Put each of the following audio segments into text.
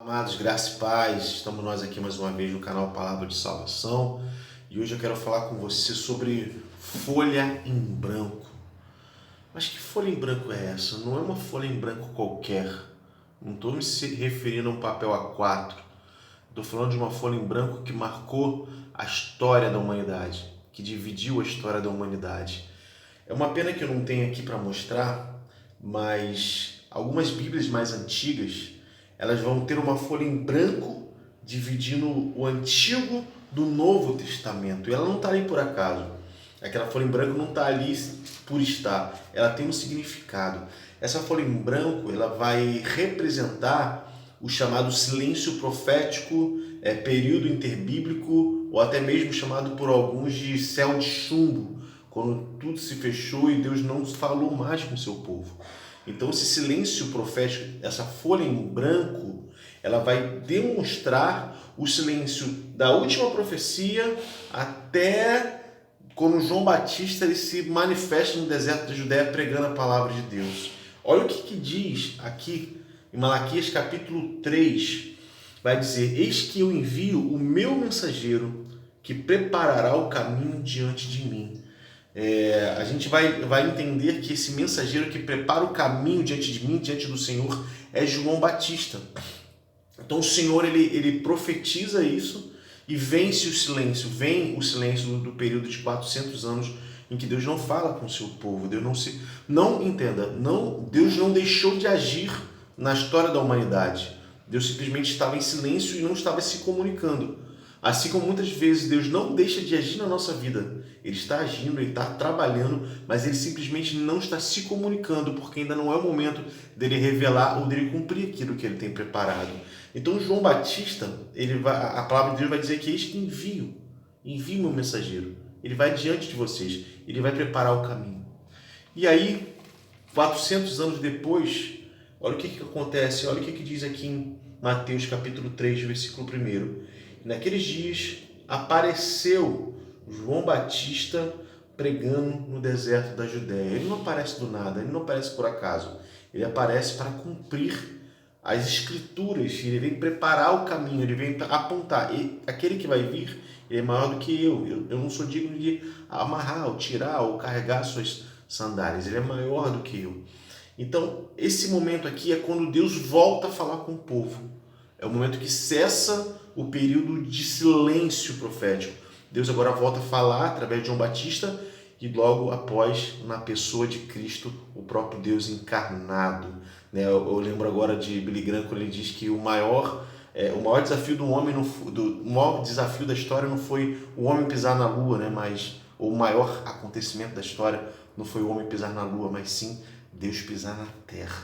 Amados, graça e paz, estamos nós aqui mais uma vez no canal Palavra de Salvação e hoje eu quero falar com você sobre folha em branco. Mas que folha em branco é essa? Não é uma folha em branco qualquer, não estou me referindo a um papel A4, estou falando de uma folha em branco que marcou a história da humanidade, que dividiu a história da humanidade. É uma pena que eu não tenho aqui para mostrar, mas algumas Bíblias mais antigas elas vão ter uma folha em branco dividindo o Antigo do Novo Testamento. E ela não está ali por acaso. Aquela folha em branco não está ali por estar. Ela tem um significado. Essa folha em branco ela vai representar o chamado silêncio profético, período interbíblico, ou até mesmo chamado por alguns de céu de chumbo, quando tudo se fechou e Deus não falou mais com o seu povo. Então esse silêncio profético, essa folha em branco, ela vai demonstrar o silêncio da última profecia até quando João Batista ele se manifesta no deserto da Judéia pregando a palavra de Deus. Olha o que diz aqui em Malaquias capítulo 3, vai dizer: eis que eu envio o meu mensageiro que preparará o caminho diante de mim. A gente vai entender que esse mensageiro que prepara o caminho diante de mim, diante do Senhor, é João Batista. Então o Senhor ele profetiza isso e vence o silêncio, vem o silêncio do período de 400 anos em que Deus não fala com o seu povo. Deus Deus não deixou de agir na história da humanidade. Deus simplesmente estava em silêncio e não estava se comunicando. Assim como muitas vezes Deus não deixa de agir na nossa vida, Ele está agindo, Ele está trabalhando, mas Ele simplesmente não está se comunicando, porque ainda não é o momento dele revelar ou dele cumprir aquilo que Ele tem preparado. Então João Batista, a palavra de Deus vai dizer que eis que envio meu mensageiro. Ele vai diante de vocês, Ele vai preparar o caminho. E aí, 400 anos depois, olha o que acontece, olha o que diz aqui em Mateus capítulo 3, versículo 1. Naqueles dias apareceu João Batista pregando no deserto da Judéia. Ele não aparece do nada, ele não aparece por acaso. Ele aparece para cumprir as escrituras, ele vem preparar o caminho, ele vem apontar. E aquele que vai vir, ele é maior do que eu. Eu não sou digno de amarrar, ou tirar, ou carregar suas sandálias. Ele é maior do que eu. Então, esse momento aqui é quando Deus volta a falar com o povo. É o momento que cessa o período de silêncio profético. Deus agora volta a falar através de João Batista e logo após na pessoa de Cristo, o próprio Deus encarnado. Eu lembro agora de Billy Graham quando ele diz que o maior desafio do homem, o maior desafio da história não foi o homem pisar na lua, mas o maior acontecimento da história não foi o homem pisar na lua, mas sim Deus pisar na terra.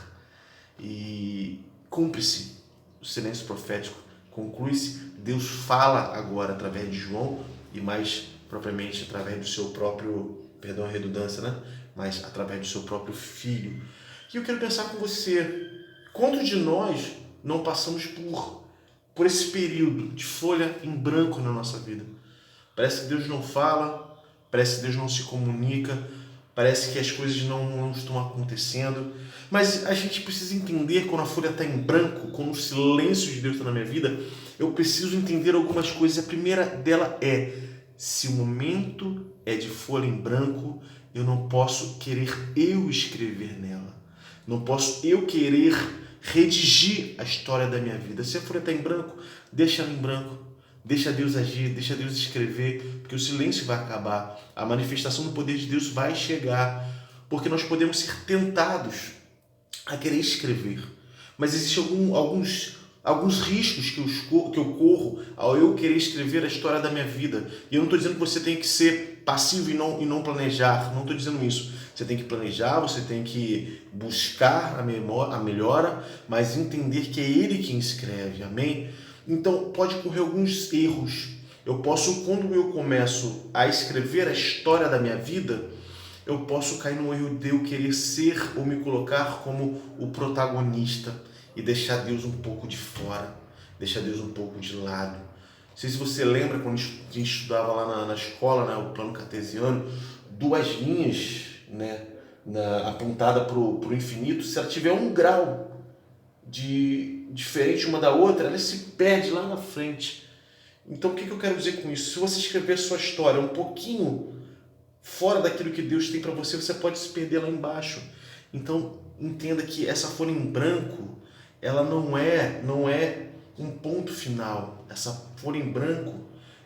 E cumpre-se o silêncio profético, conclui-se, Deus fala agora através de João e mais propriamente através do seu próprio, perdão a redundância, mas através do seu próprio Filho. E eu quero pensar com você, quantos de nós não passamos por esse período de folha em branco na nossa vida? Parece que Deus não fala, parece que Deus não se comunica, parece que as coisas não estão acontecendo, mas a gente precisa entender quando a folha está em branco, quando o silêncio de Deus está na minha vida, eu preciso entender algumas coisas. A primeira dela é, se o momento é de folha em branco, eu não posso querer eu escrever nela, não posso eu querer redigir a história da minha vida. Se a folha está em branco, deixa ela em branco. Deixa Deus agir, deixa Deus escrever, porque o silêncio vai acabar. A manifestação do poder de Deus vai chegar, porque nós podemos ser tentados a querer escrever. Mas existem alguns riscos que eu corro ao eu querer escrever a história da minha vida. E eu não estou dizendo que você tem que ser passivo e não planejar, não estou dizendo isso. Você tem que planejar, você tem que buscar a melhora, mas entender que é Ele quem escreve, amém? Então, pode ocorrer alguns erros. Quando eu começo a escrever a história da minha vida, eu posso cair no erro de eu querer ser ou me colocar como o protagonista e deixar Deus um pouco de fora, deixar Deus um pouco de lado. Não sei se você lembra quando a gente estudava lá na escola, o plano cartesiano, duas linhas, apontada para o infinito, se ela tiver 1 grau de diferente uma da outra, ela se perde lá na frente. Então o que eu quero dizer com isso? Se você escrever a sua história um pouquinho fora daquilo que Deus tem para você, você pode se perder lá embaixo. Então entenda que essa folha em branco, ela não é um ponto final. Essa folha em branco,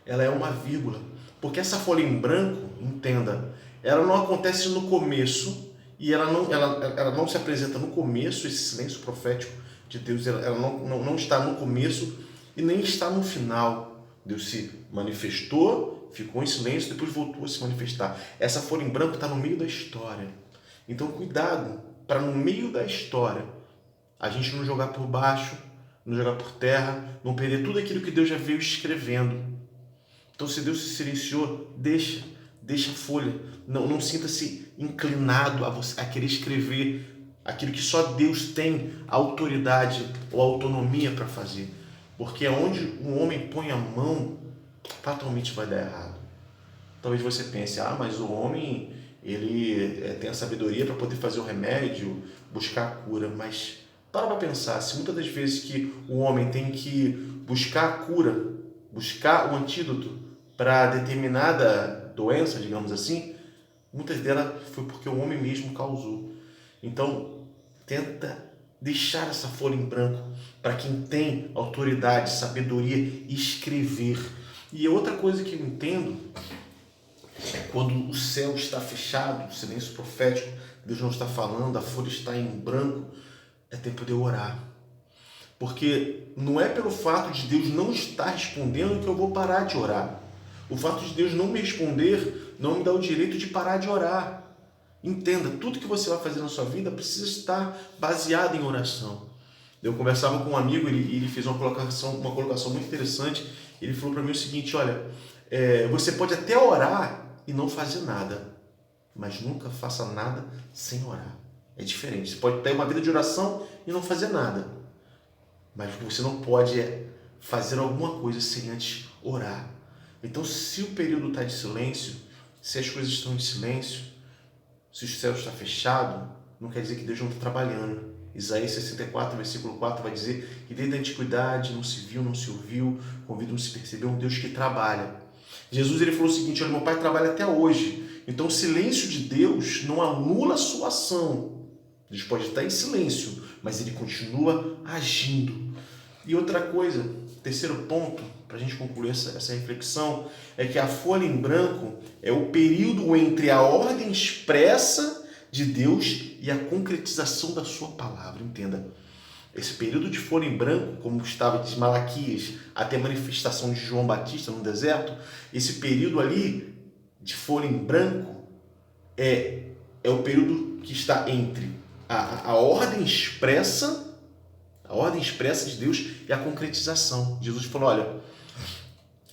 ela é uma vírgula. Porque essa folha em branco, entenda, ela não acontece no começo e ela não se apresenta no começo, esse silêncio profético de Deus, ela não está no começo e nem está no final. Deus se manifestou, ficou em silêncio, depois voltou a se manifestar. Essa folha em branco está no meio da história. Então cuidado para no meio da história a gente não jogar por baixo, não jogar por terra, não perder tudo aquilo que Deus já veio escrevendo. Então, se Deus se silenciou, deixa a folha. Não sinta-se inclinado a querer escrever aquilo que só Deus tem autoridade ou autonomia para fazer. Porque onde um homem põe a mão, fatalmente vai dar errado. Talvez você pense, mas o homem ele tem a sabedoria para poder fazer o remédio, buscar a cura. Mas para pensar, se muitas das vezes que o homem tem que buscar a cura, buscar o antídoto para determinada doença, digamos assim, muitas delas foi porque o homem mesmo causou. Então, tenta deixar essa folha em branco para quem tem autoridade, sabedoria, escrever. E outra coisa que eu entendo, quando o céu está fechado, o silêncio profético, Deus não está falando, a folha está em branco, é tempo de eu orar. Porque não é pelo fato de Deus não estar respondendo que eu vou parar de orar. O fato de Deus não me responder não me dá o direito de parar de orar. Entenda, tudo que você vai fazer na sua vida precisa estar baseado em oração. Eu conversava com um amigo, ele fez uma colocação muito interessante. Ele falou para mim o seguinte, olha, você pode até orar e não fazer nada, mas nunca faça nada sem orar. É diferente. Você pode ter uma vida de oração e não fazer nada, mas você não pode fazer alguma coisa sem antes orar. Então, se o período está de silêncio, se as coisas estão em silêncio, se o céu está fechado, não quer dizer que Deus não está trabalhando. Isaías 64, versículo 4 vai dizer que desde a antiguidade não se viu, não se ouviu, convido não se percebeu um Deus que trabalha. Jesus ele falou o seguinte, olha, meu Pai trabalha até hoje. Então o silêncio de Deus não anula a sua ação. Deus pode estar em silêncio, mas ele continua agindo. E outra coisa, terceiro ponto, para a gente concluir essa reflexão, é que a folha em branco é o período entre a ordem expressa de Deus e a concretização da sua palavra. Entenda, esse período de folha em branco, como estava de Malaquias até a manifestação de João Batista no deserto, esse período ali de folha em branco é o período que está entre a ordem expressa de Deus e a concretização. Jesus falou, olha,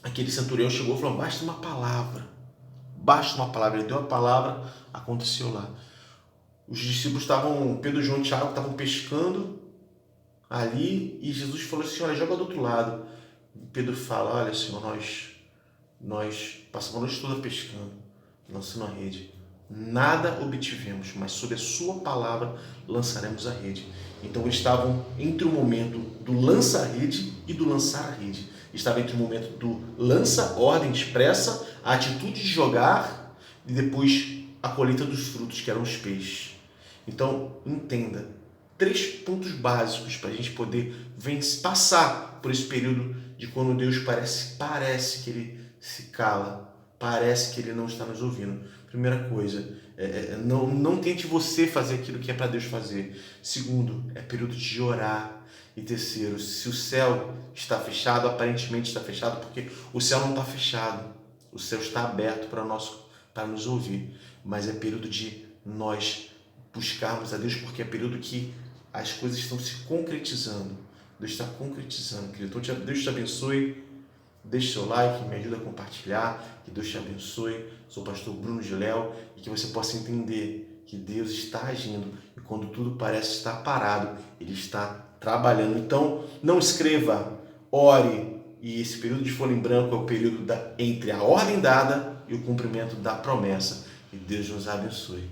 aquele centurião chegou e falou, basta uma palavra, ele deu a palavra, aconteceu lá. Os discípulos Pedro, João e Tiago estavam pescando ali e Jesus falou assim, olha, joga do outro lado. Pedro fala, olha Senhor, nós passamos a noite toda pescando, lançando a rede. Nada obtivemos, mas sob a sua palavra lançaremos a rede. Então eles estavam entre o momento do lança-rede e do lançar a rede. Estava entre o momento do lança-ordem expressa, a atitude de jogar e depois a colheita dos frutos, que eram os peixes. Então, entenda, 3 pontos básicos para a gente poder passar por esse período de quando Deus parece que Ele se cala, parece que Ele não está nos ouvindo. Primeira coisa, não tente você fazer aquilo que é para Deus fazer. Segundo, é período de orar. E terceiro, se o céu está fechado, aparentemente está fechado, porque o céu não está fechado, o céu está aberto para nos ouvir, mas é período de nós buscarmos a Deus, porque é período que as coisas estão se concretizando. Deus está concretizando, querido. Então, Deus te abençoe. Deixe seu like, me ajuda a compartilhar. Que Deus te abençoe. Sou o pastor Bruno de Léo e que você possa entender que Deus está agindo e quando tudo parece estar parado, Ele está trabalhando. Então, não escreva, ore, e esse período de folha em branco é o período entre a ordem dada e o cumprimento da promessa. Que Deus nos abençoe.